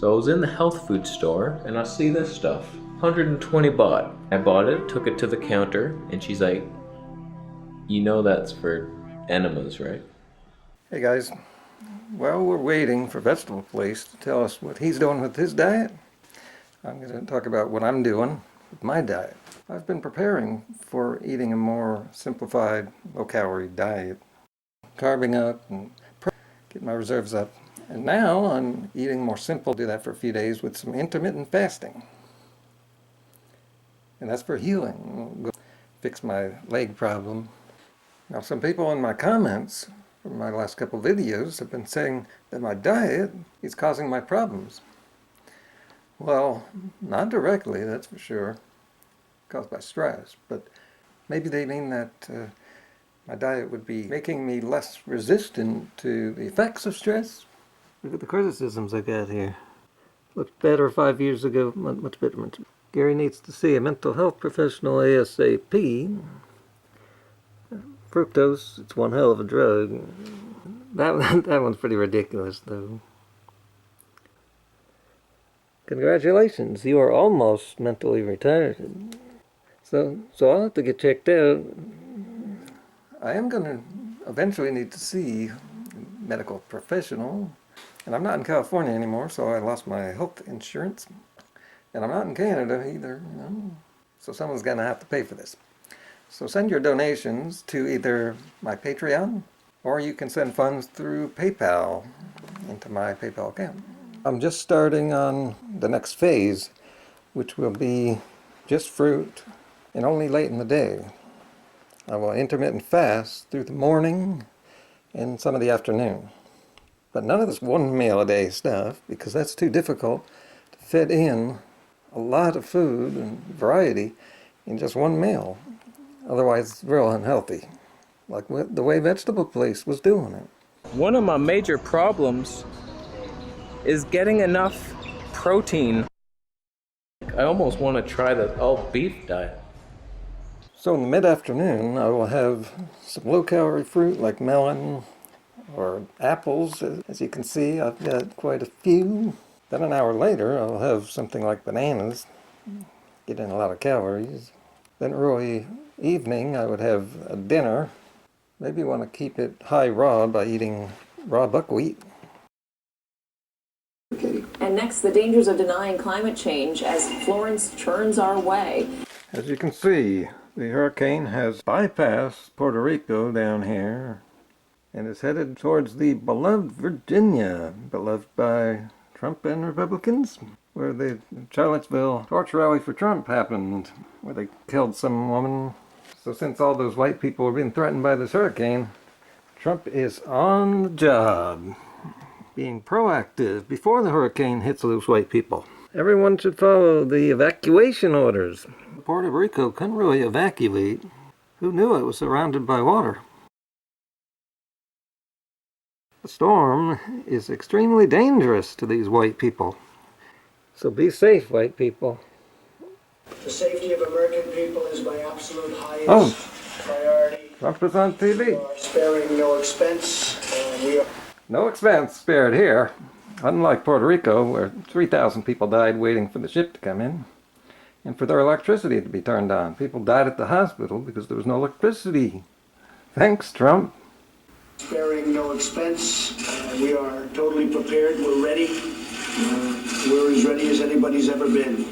So I was in the health food store and I see this stuff. 120 baht. I bought it, took it to the counter, and she's like, "You know that's for enemas, right?" Hey guys, while we're waiting for Vegetable Place to tell us what he's doing with his diet, I'm going to talk about what I'm doing with my diet. I've been preparing for eating a more simplified, low-calorie diet, carving up and get my reserves up. And now I'm eating more simple. Do that for a few days with some intermittent fasting. And that's for healing. Go fix my leg problem. Now some people in my comments from my last couple videos have been saying that my diet is causing my problems. Well, not directly, that's for sure, caused by stress, but maybe they mean that my diet would be making me less resistant to the effects of stress. Look at the criticisms I got here. Looked better 5 years ago, much better. Gary needs to see a mental health professional ASAP. Fructose, it's one hell of a drug. That one's pretty ridiculous, though. Congratulations, you are almost mentally retarded. So I'll have to get checked out. I am going to eventually need to see a medical professional. And I'm not in California anymore, so I lost my health insurance. And I'm not in Canada either, you know. So someone's going to have to pay for this. So send your donations to either my Patreon, or you can send funds through PayPal into my PayPal account. I'm just starting on the next phase, which will be just fruit and only late in the day. I will intermittent fast through the morning and some of the afternoon. But none of this one meal a day stuff, because that's too difficult to fit in a lot of food and variety in just one meal. Otherwise, it's real unhealthy, like the way Vegetable Place was doing it. One of my major problems is getting enough protein. I almost want to try the all-beef diet. So in the mid-afternoon, I will have some low-calorie fruit like melon or apples. As you can see, I've got quite a few. Then an hour later, I'll have something like bananas, get in a lot of calories. Then early evening, I would have a dinner. Maybe want to keep it high raw by eating raw buckwheat. And next, the dangers of denying climate change as Florence churns our way. As you can see, the hurricane has bypassed Puerto Rico down here and is headed towards the beloved Virginia, beloved by Trump and Republicans, where the Charlottesville torch rally for Trump happened, where they killed some woman. So since all those white people were being threatened by this hurricane, Trump is on the job, being proactive before the hurricane hits those white people. Everyone should follow the evacuation orders. Puerto Rico couldn't really evacuate. Who knew it was surrounded by water? The storm is extremely dangerous to these white people. So be safe, white people. The safety of American people is my absolute highest priority. Trump is on TV. We are sparing no expense. No expense spared here. Unlike Puerto Rico, where 3,000 people died waiting for the ship to come in, and for their electricity to be turned on. People died at the hospital because there was no electricity. Thanks, Trump. Sparing no expense. We are totally prepared. We're ready. We're as ready as anybody's ever been.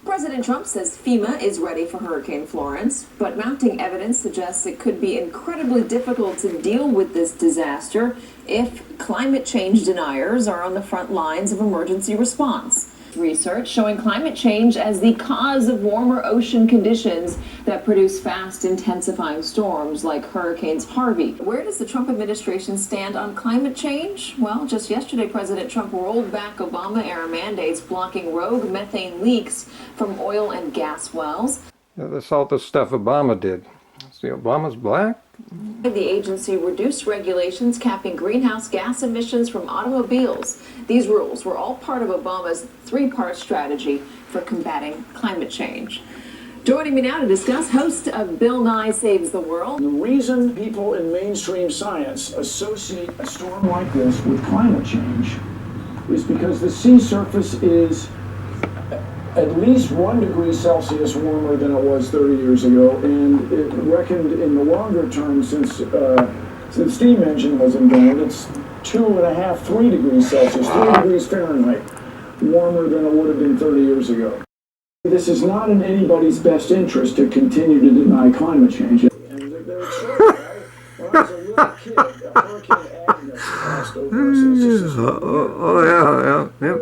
President Trump says FEMA is ready for Hurricane Florence, but mounting evidence suggests it could be incredibly difficult to deal with this disaster if climate change deniers are on the front lines of emergency response. Research showing climate change as the cause of warmer ocean conditions that produce fast intensifying storms like Hurricanes Harvey. Where does the Trump administration stand on climate change? Well, just yesterday, President Trump rolled back Obama-era mandates blocking rogue methane leaks from oil and gas wells. That's all the stuff Obama did. See, Obama's black? The agency reduced regulations capping greenhouse gas emissions from automobiles. These rules were all part of Obama's three-part strategy for combating climate change. Joining me now to discuss, host of Bill Nye Saves the World. The reason people in mainstream science associate a storm like this with climate change is because the sea surface is at least 1 degree Celsius warmer than it was 30 years ago, and it reckoned in the longer term since steam engine was invented, it's 2.5, 3 degrees Celsius, 3 degrees Fahrenheit warmer than it would have been 30 years ago. This is not in anybody's best interest to continue to deny climate change. And they're extraordinary. When I was a little kid, Hurricane Agnes passed over us. Yeah.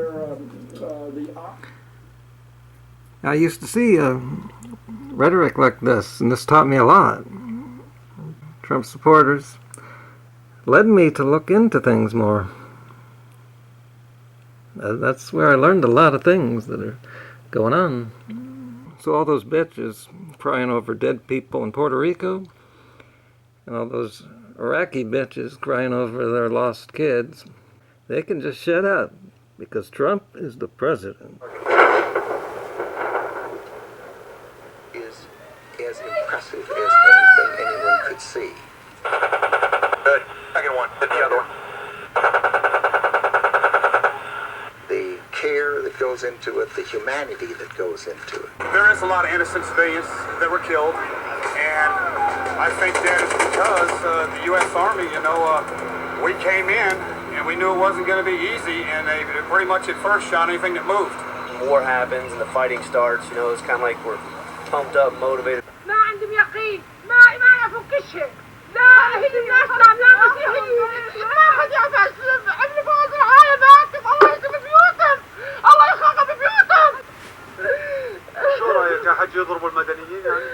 I used to see rhetoric like this, and this taught me a lot. Trump supporters led me to look into things more. That's where I learned a lot of things that are going on. So all those bitches crying over dead people in Puerto Rico, and all those Iraqi bitches crying over their lost kids, they can just shut up, because Trump is the president. Is as impressive as anything anyone could see. Good. Second one. Hit the other one. The care that goes into it, the humanity that goes into it. There is a lot of innocent civilians that were killed, and I think that is because the U.S. Army, we came in and we knew it wasn't going to be easy, and they pretty much at first shot anything that moved. War happens and the fighting starts, it's kind of like we're pumped up, motivated. ما عندهم يقين ما يعرفوا كل شيء لا هي الناس لا مسيحيين ما حد يعرف عملوا فوز العالم هاكم الله يخرب بيوتهم الله يخرب بيوتهم شو رايك يا حج يضربوا المدنيين يعني؟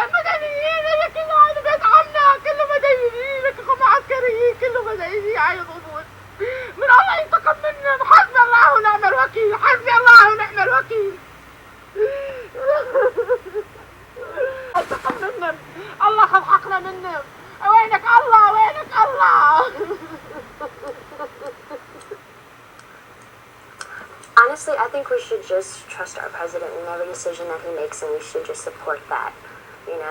المدنيين اللي كله هذا بيت عمنا كله مدنيين كله عسكريين كله مدنيين يضربون من الله ينتقم منهم حسبي الله ونعم الوكيل حسبي الله ونعم الوكيل انتقم منهم الله خذ حقنا منهم وينك الله وينك الله Honestly, I think we should just trust our president in every decision that he makes, and we should just support that, and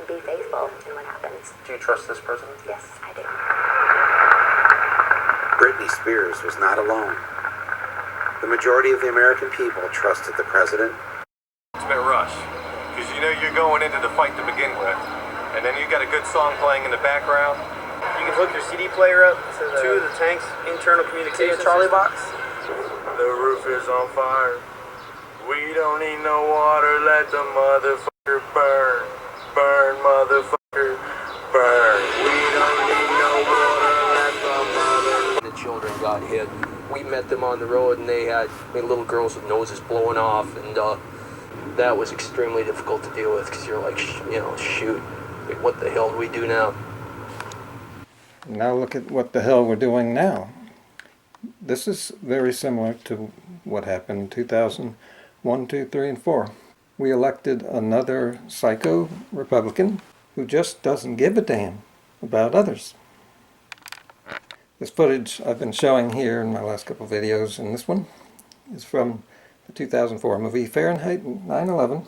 be faithful in what happens. Do you trust this president? Yes, I do. Britney Spears was not alone. The majority of the American people trusted the president. It's been a rush, because you're going into the fight to begin with, and then you got a good song playing in the background. You can hook your CD player up to the tank's internal communication Charlie system. box. The roof is on fire. We don't need no water. Let the motherfucker burn. Burn, motherfucker. Burn. We don't need no water. Let the motherfucker. The children got hit. We met them on the road, and they had little girls with noses blowing off, and that was extremely difficult to deal with, because you're like, shoot, what the hell do we do now? Now look at what the hell we're doing now. This is very similar to what happened in 2001, 2, 3, and 4. We elected another psycho Republican who just doesn't give a damn about others. This footage I've been showing here in my last couple of videos, and this one is from the 2004 movie Fahrenheit 9/11.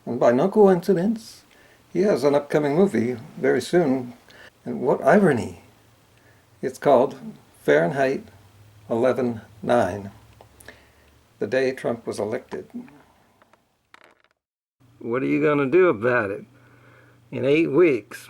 And by no coincidence, he has an upcoming movie very soon. And what irony! It's called Fahrenheit 11/9, the day Trump was elected. What are you going to do about it? In 8 weeks,